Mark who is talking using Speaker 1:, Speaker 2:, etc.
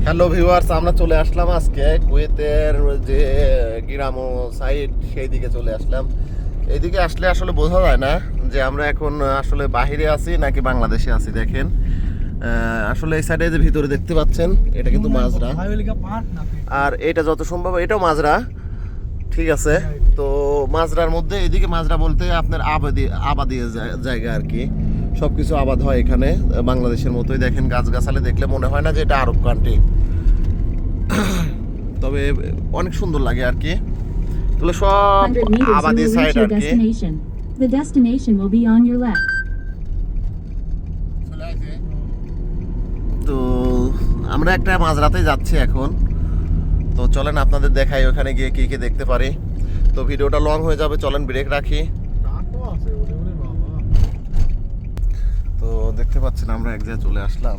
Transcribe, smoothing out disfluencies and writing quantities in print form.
Speaker 1: Hello viewers, আমরা চলে আসলাম আজকে কুয়েতের যে গিরামো সাইড সেই দিকে চলে আসলাম। এইদিকে আসলে আসলে বোঝা যায় না যে আমরা এখন আসলে বাহিরে আছি নাকি বাংলাদেশে আছি। দেখেন আসলে এই সাইডে যে ভিতরে দেখতে পাচ্ছেন এটা কিন্তু মাজরা, আর এটা যত সম্ভব এটাও মাজরা, ঠিক আছে। তো মাজরার মধ্যে এদিকে মাজরা বলতে আপনার আবাদি জায়গা আর কি, সব কিছু আবাদ হয় এখানে বাংলাদেশের মতোই। দেখেন গাছগাছালি দেখলে মনে হয় না যে এটা আরব কান্ট্রি, তবে অনেক সুন্দর লাগে আর কি। তাহলে সব
Speaker 2: 100 meters you
Speaker 1: আবাদি
Speaker 2: will
Speaker 1: সাইড
Speaker 2: reach your
Speaker 1: আর কি।
Speaker 2: destination. The destination will be on your left.
Speaker 1: তো আমরা একটা মাজরাতে যাচ্ছি এখন। তো চলেন আপনাদের দেখাই ওখানে গিয়ে কি কি দেখতে পারি। তো ভিডিওটা লং হয়ে যাবে, চলেন ব্রেক রাখি। তো দেখতে পাচ্ছেন আমরা এক জায়গায় চলে আসলাম।